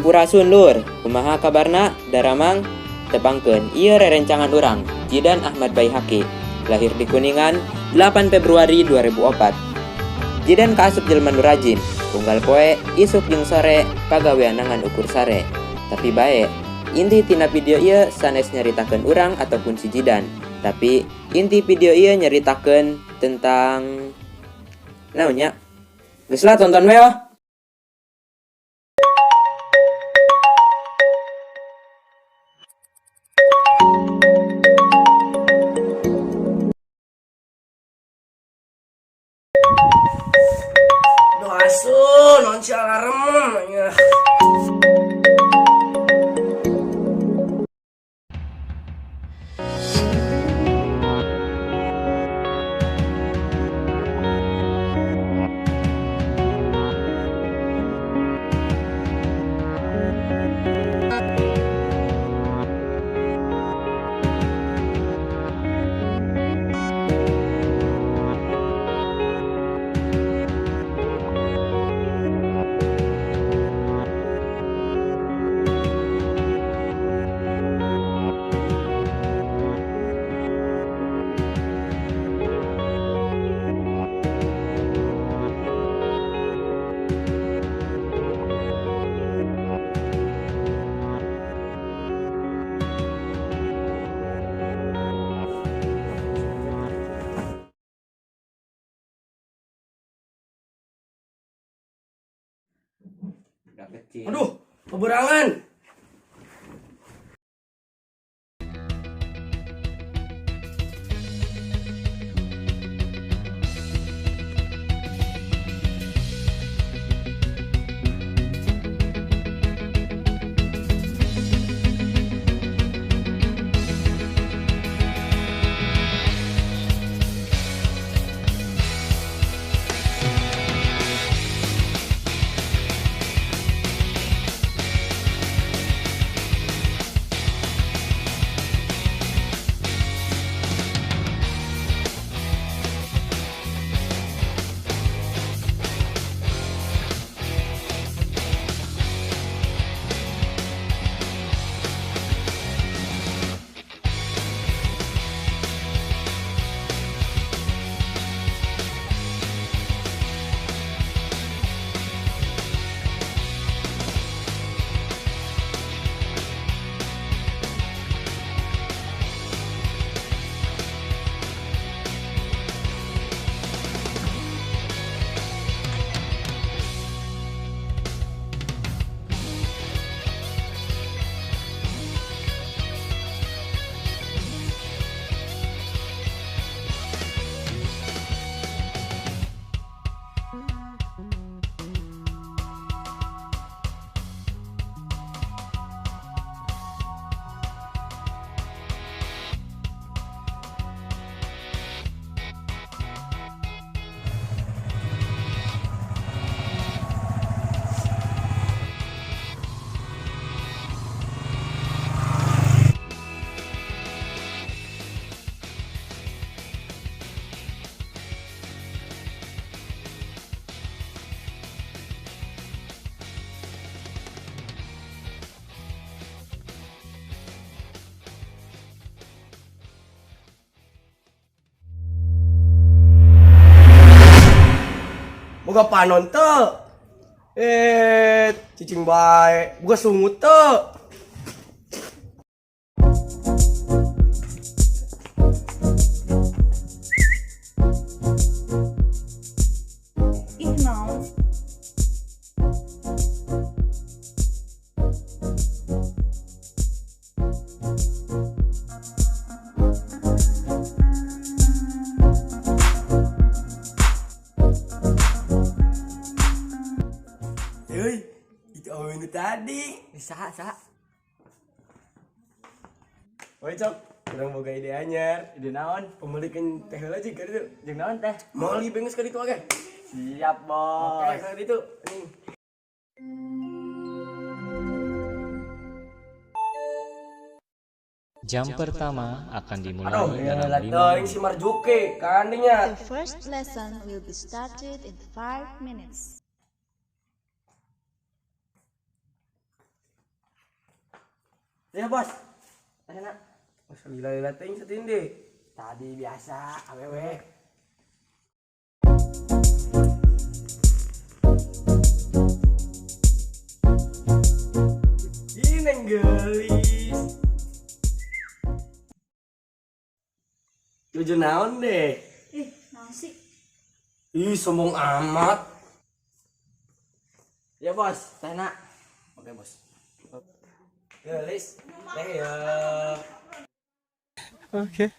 Sampurasun lur, kumaha kabarna daramang tepangkeun ieu rerencangan urang Jidan Ahmad Baihaqi, lahir di Kuningan 8 Februari 2004. Jidan kaasup jelema nu rajin, unggal poe isuk jeung sore pagaweanangan ukur sare. Tapi bae, inti tina video ieu sanes nyaritakeun urang ataupun si Jidan. Tapi inti video ieu nyaritakeun tentang naonnya. Geus lah tonton we oh. Duh asu, non si alarm ya. Aduh, keberangan. Boga panon teu. Cicing bae. Boga sungut teu. Ih naon? Euy, itu awewe nu tadi. Saha? Woi cok, urang boga ide anyar. Ide naon? Pemulikeun teh heula jeung ka ditu. Jeung naon teh? Moli bengeus ka ditu age. Siap, Bos. Oke, ka ditu. Nih. Jam pertama akan dimulai Aduh, dalam ya 5 teuing si Marjuke kandinya. The first lesson will be started in 5 minutes. Ya bos. Enak. Masa lila-lila ting setindi. Tadi biasa awewe. Ini gelis. Lucu naon deh. Ih, nasi. Ih, sombong amat. Ya bos, enak. Oke bos. Gelis. Ya. Oke.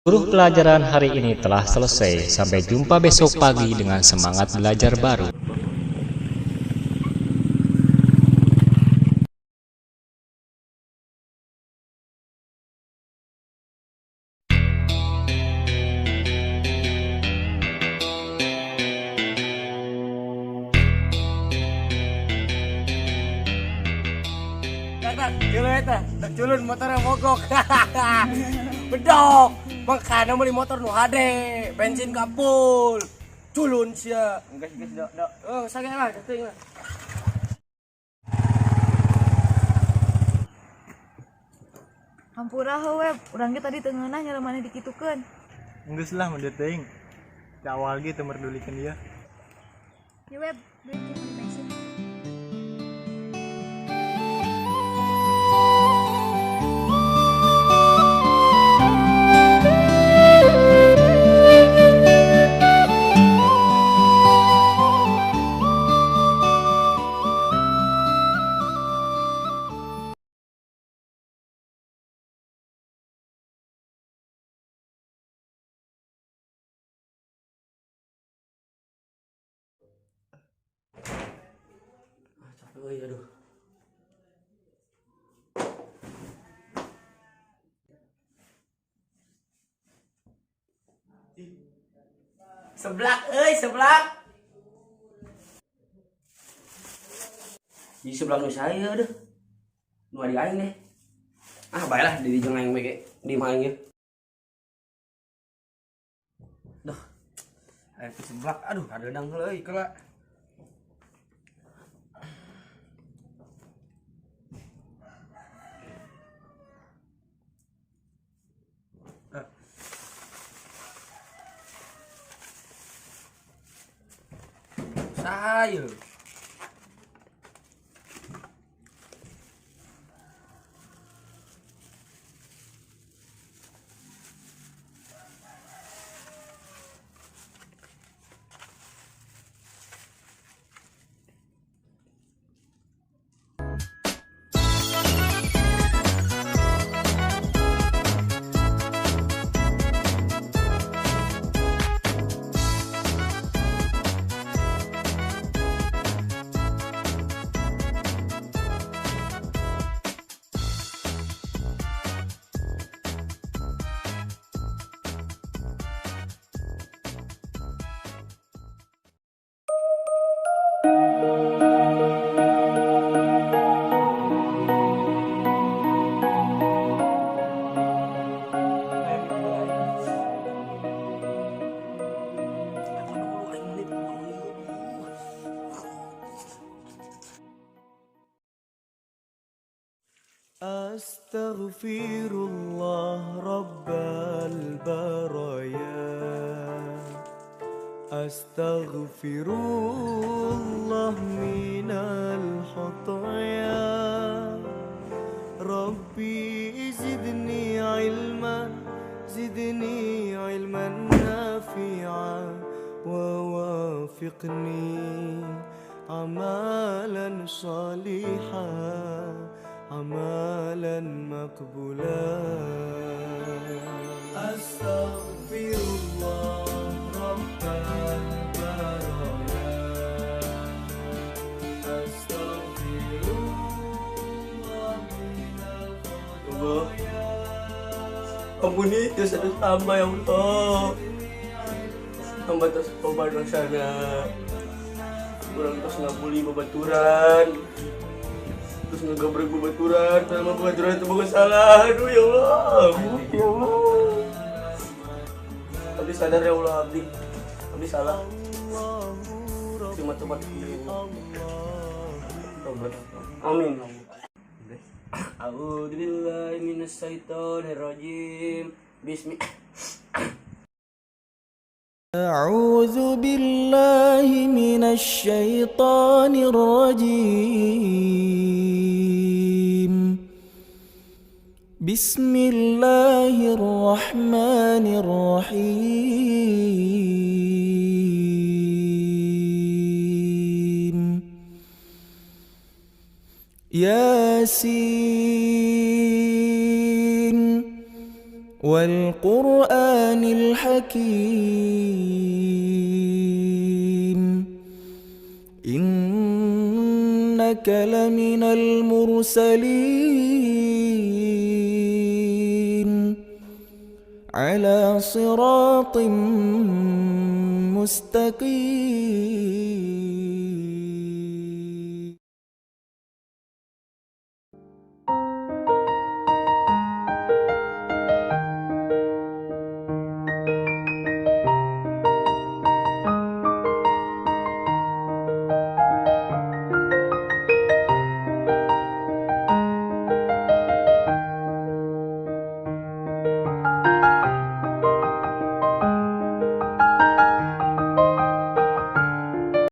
Seluruh pelajaran hari ini telah selesai. Sampai jumpa besok pagi dengan semangat belajar baru. Tak culun motornya mogok. Bedok. Makanya beli motor nu hade, bensin kapul. Culun sia. Enggak dok. Oh, saged lah, teuing lah. Hampura web, urang ge tadi teu ngeunah nyara maneh dikitukeun. Enggeus lah mun dieu teuing. Di awal ge teu merdulikeun dia. Ya web, duit jeung bensin. Capek aduh. Seblak seblak. Di sebelah nu saya deh. Nu adi aing deh. Ah, baiklah di jeung aing make di main ge. Duh. Aing seblak. Aduh, ada dang euy kela. Saya Astaghfirullah Rabbal Baraya. Astaghfirullah minal khataya. Rabbi zidni ilman nafi'a wa wafiqni amalan salihan amalan maqbula. Astaghfirullah Rabbal Baraya. Astaghfirullah minal khataya. ampuni dosa-dosa hamba ya Allah. Hamba terus tobat dosanya. Kurang terus ngabuli babaturan. Terus ngegabrek babaturan. Sama babaturan itu bukan salah. Aduh ya Allah. Ya Allah. Abdi sadar ya Allah abdi. Abdi salah. Cuma tobat. Tobat. Amin. A'udzubillahi minasyaitonirrajim. Bismillah. أعوذ بالله من الشيطان الرجيم بسم الله الرحمن الرحيم ياسين والقرآن الحكيم إنك لمن المرسلين على صراط مستقيم